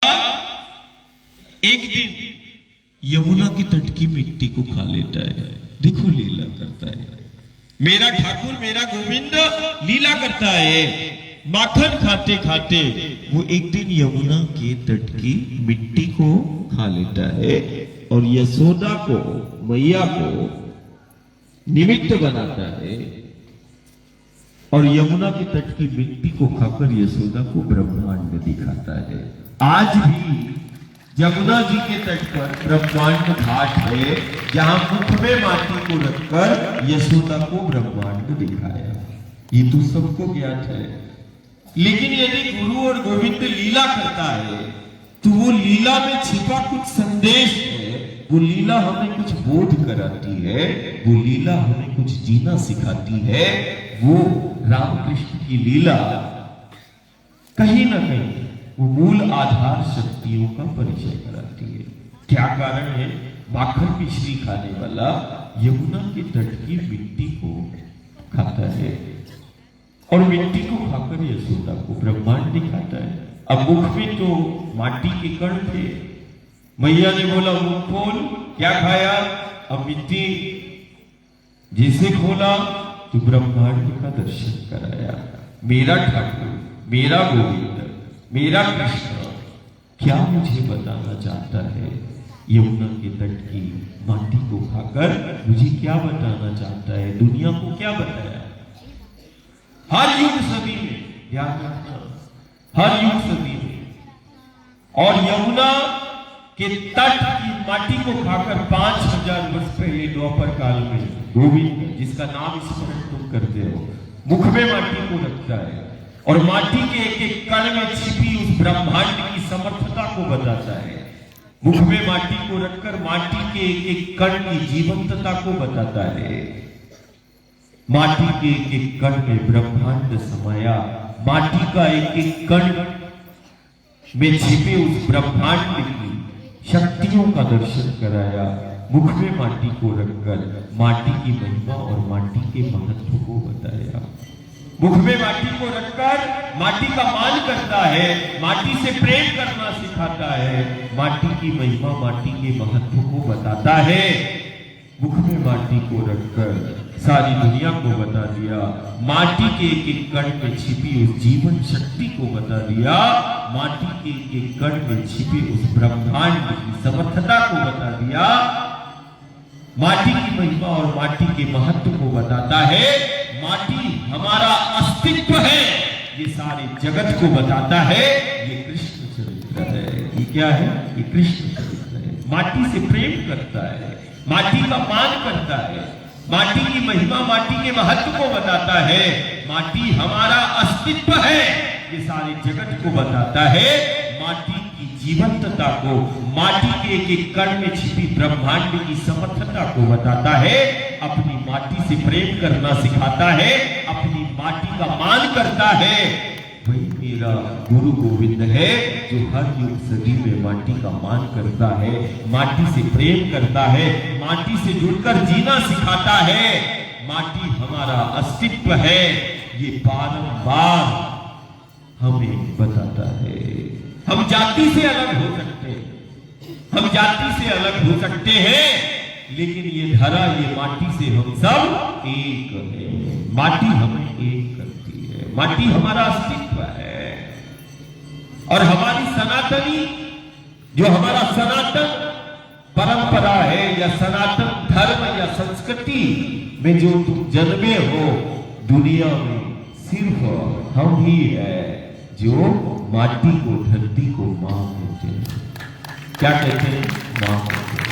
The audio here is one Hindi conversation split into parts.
एक दिन यमुना की तट की मिट्टी को खा लेता है। देखो लीला करता है, मेरा ठाकुर मेरा गोविंद लीला करता है। माखन खाते खाते वो एक दिन यमुना के तट की मिट्टी को खा लेता है और यशोदा को, मैया को निमित्त बनाता है और यमुना के तट की मिट्टी को खाकर यशोदा को ब्रह्मांड दिखाता है। आज भी यमुना जी के तट पर ब्रह्मांड घाट है, जहां मुख में माटी को रखकर यशोदा को ब्रह्मांड दिखाया। ये तो सबको ज्ञात है, लेकिन यदि गुरु और गोविंद लीला करता है तो वो लीला में छिपा कुछ संदेश है। वो लीला हमें कुछ बोध कराती है, वो लीला हमें कुछ जीना सिखाती है। वो रामकृष्ण की लीला कहीं ना कहीं वो मूल आधार शक्तियों का परिचय कराती है। क्या कारण है? माखन मिश्री खाने वाला यमुना के तट की मिट्टी को खाता है और मिट्टी को खाकर यशोदा को ब्रह्मांड दिखाता है। अब मुख में तो माटी के कण थे, मैया ने बोला मुख खोल, क्या खाया? अब मिट्टी जिसे खोला तो ब्रह्मांड का दर्शन कराया। मेरा ठाकुर मेरा गोविंद मेरा कृष्ण क्या मुझे बताना चाहता है? यमुना के तट की माटी को खाकर मुझे क्या बताना चाहता है? दुनिया को क्या बताया? हर युग सदी में, ध्यान रखना, हर युग सदी में। और यमुना के तट की माटी को खाकर 5000 वर्ष पहले द्वापर काल में गोविंद, जिसका नाम स्मरण तुम करते हो, मुख में माटी को रखता है और माटी के एक एक कण में छिपी उस ब्रह्मांड की समर्थता को बताता है। मुख में माटी को रखकर माटी के एक एक कण की जीवंतता को बताता है। माटी के एक एक कण में ब्रह्मांड समाया, माटी का एक एक कण में छिपे उस ब्रह्मांड की शक्तियों का दर्शन कराया। मुख में माटी को रखकर माटी की महिमा और माटी के महत्व को बताया। मुख में माटी को रखकर माटी का मान करता है, माटी से प्रेम करना सिखाता है, माटी की महिमा माटी के महत्व को बताता है। मुख में माटी को रखकर सारी दुनिया को बता दिया, माटी के एक एक कण में छिपी उस जीवन शक्ति को बता दिया, माटी के एक एक कण में छिपी उस ब्रह्मांड की समर्थता को बता दिया, माटी की महिमा और माटी के महत्व को बताता है। माटी हमारा अस्तित्व है, ये सारे जगत को बताता है। ये कृष्ण चरित्र है। ये क्या है? ये कृष्ण चरित्र है। माटी से प्रेम करता है, माटी का मान करता है, माटी की महिमा माटी के महत्व को बताता है। माटी हमारा अस्तित्व है, ये सारे जगत को बताता है। माटी की जीवंतता को, माटी के एक एक कण में छिपी ब्रह्मांड की समर्थता को बताता है। अपनी माटी से प्रेम करना सिखाता है, अपनी माटी का मान करता है। वही मेरा गुरु गोविंद है, जो हर युग सदी में माटी का मान करता है, माटी से प्रेम करता है, माटी से जुड़कर जीना सिखाता है। माटी हमारा अस्तित्व है, ये बारंबार हमें बताता है। हम जाति से अलग हो सकते हैं, हम जाति से अलग हो सकते हैं, लेकिन ये धरा, ये माटी से हम सब एक हैं। माटी हमें एक करती है, माटी हमारा अस्तित्व है। और हमारी सनातनी, जो हमारा सनातन परंपरा है या सनातन धर्म या संस्कृति में जो तुम जन्मे हो, दुनिया में सिर्फ हम ही है जो माटी को, धरती को मां कहते हैं। क्या कहते हैं? मां कहते हैं।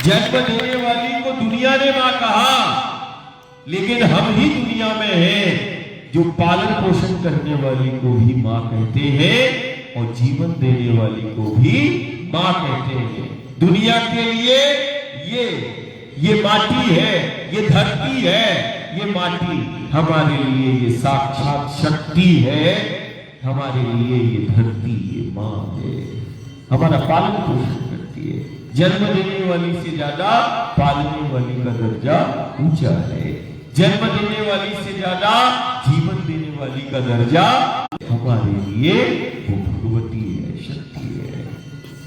जन्म देने वाली को दुनिया ने मां कहा, लेकिन हम ही दुनिया में हैं जो पालन पोषण करने वाली को भी मां कहते हैं और जीवन देने वाली को भी मां कहते हैं। दुनिया के लिए ये माटी है, ये धरती है, ये माटी हमारे लिए ये साक्षात शक्ति है, हमारे लिए ये धरती, ये मां है, हमारा पालन पोषण करती है। जन्म देने वाली से ज्यादा पालने वाली का दर्जा ऊंचा है। जन्म देने वाली से ज्यादा जीवन देने वाली का दर्जा हमारे लिए वो भगवती है, शक्ति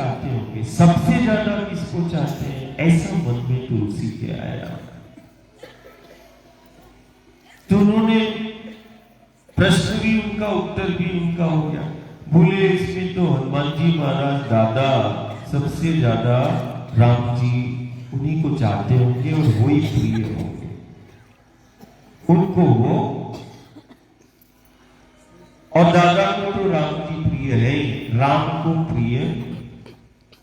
चाहते होंगे, सबसे ज्यादा किसको चाहते हैं, ऐसा मन में तुलसी के आया। तो उन्होंने प्रश्न भी उनका, उत्तर भी उनका हो गया। बोले इसमें तो हनुमान जी महाराज दादा सबसे ज्यादा राम जी उन्हीं को चाहते होंगे और वो ही प्रिय होंगे उनको वो, और दादा को तो राम जी प्रिय है, राम को प्रिय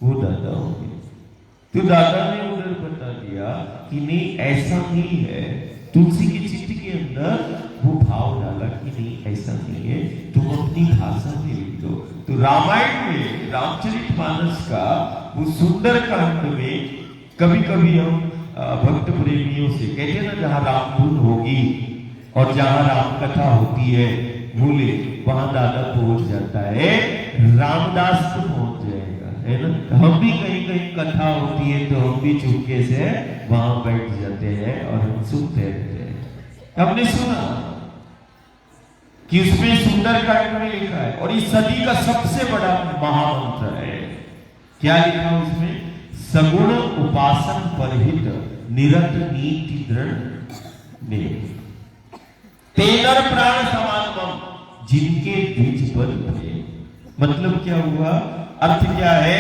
वो दादा होंगे। तो दादा ने उधर बता दिया कि नहीं ऐसा नहीं है, तुलसी की चिट्ठी के अंदर वो भाव डाला कि नहीं ऐसा नहीं है, तुम अपनी भाषा में लिख दो। तो रामायण में रामचरितमानस का वो सुंदर कांड में कभी कभी हम भक्त प्रेमियों से कहते हैं ना, जहां रामधुन होगी और जहां राम कथा होती है बोले वहां दादा पहुंच जाता है, रामदास तो पहुंच जाएगा, है ना। हम भी कहीं कहीं कथा होती है तो हम भी चुपके से वहां बैठ जाते हैं और हम सुनते रहते हैं। हमने सुना कि उसमें सुंदर कांड में लिखा है, और इस सदी का सबसे बड़ा महामंत्र है। क्या लिखा है उसमें, सगुण उपासन परहित निरत नीति दृढ़ नेम, तेनर प्राण समानम जिनके द्विज पर थे। मतलब क्या हुआ, अर्थ क्या है,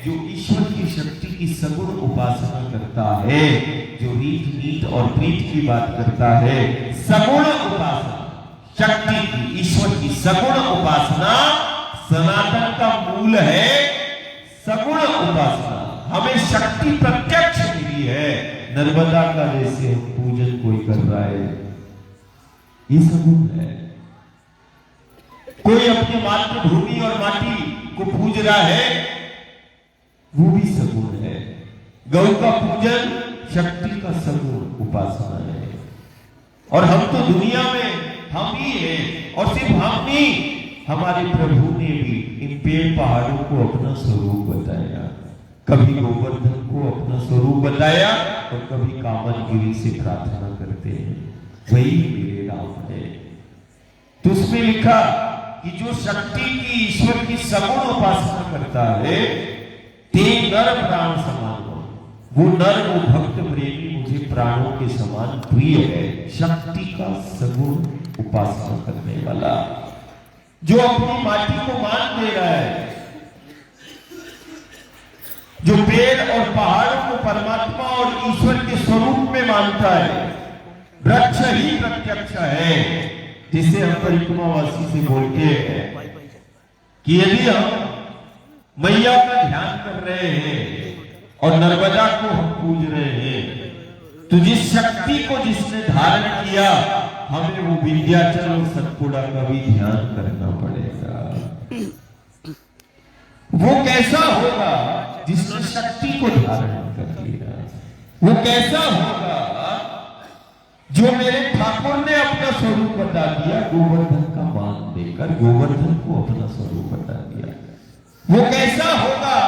जो ईश्वर की शक्ति की सगुण उपासना करता है, जो रीत नीत और प्रीत की बात करता है, सगुण उपासना शक्ति की, ईश्वर की सगुण उपासना सनातन का मूल है। सगुण उपासना हमें शक्ति प्रत्यक्ष मिली है। नर्मदा का जैसे हम पूजन कोई कर रहा है, ये सगुण है। कोई अपनी मातृभूमि और माटी को पूज रहा है, वो भी सगुण है। गौ का पूजन शक्ति का सगुण उपासना है। और हम तो दुनिया में हम ही हैं, और सिर्फ हम नहीं, हमारे प्रभु ने भी इन पेड़ पहाड़ों को अपना स्वरूप बताया। कभी गोवर्धन को अपना स्वरूप बताया और कभी कामदगिरी से प्रार्थना करते हैं, वही मेरे राम है। तो उसमें लिखा कि जो शक्ति की, ईश्वर की सगुण उपासना करता है, ते नर प्राण समान हो, वो नर, वो भक्त प्रेमी मुझे प्राणों के समान प्रिय है। शक्ति का सगुण उपासना करने वाला, जो अपनी माटी को मान दे रहा है, जो पेड़ और पहाड़ों को परमात्मा और ईश्वर के स्वरूप में मानता है। वृक्ष ही प्रत्यक्ष है। जिसे हम परिक्रमावासी से बोलते हैं कि यदि हम मैया का ध्यान कर रहे हैं और नर्मदा को हम पूज रहे हैं, तो जिस शक्ति को जिसने धारण किया, हमें वो विंध्याचल और सतपुड़ा का भी ध्यान करना पड़ेगा। वो कैसा होगा जिसने शक्ति को धारण कर लिया, वो कैसा होगा जो मेरे ठाकुर ने अपना स्वरूप बता दिया, गोवर्धन का मान देकर गोवर्धन को अपना स्वरूप बता दिया। वो कैसा होगा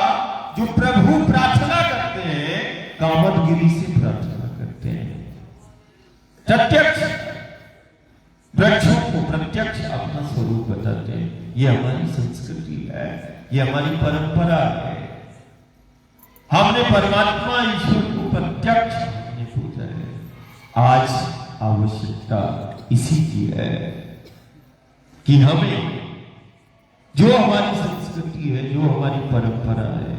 जो प्रभु प्रार्थना करते हैं, कामदगिरी से प्रार्थना करते हैं, प्रत्यक्ष वृक्षों को प्रत्यक्ष अपना स्वरूप बताते हैं। ये हमारी संस्कृति है, ये हमारी परंपरा है। हमने परमात्मा ईश्वर को प्रत्यक्ष हमने पूजा है। आज आवश्यकता इसी की है कि हमें जो हमारी संस्कृति है, जो हमारी परंपरा है,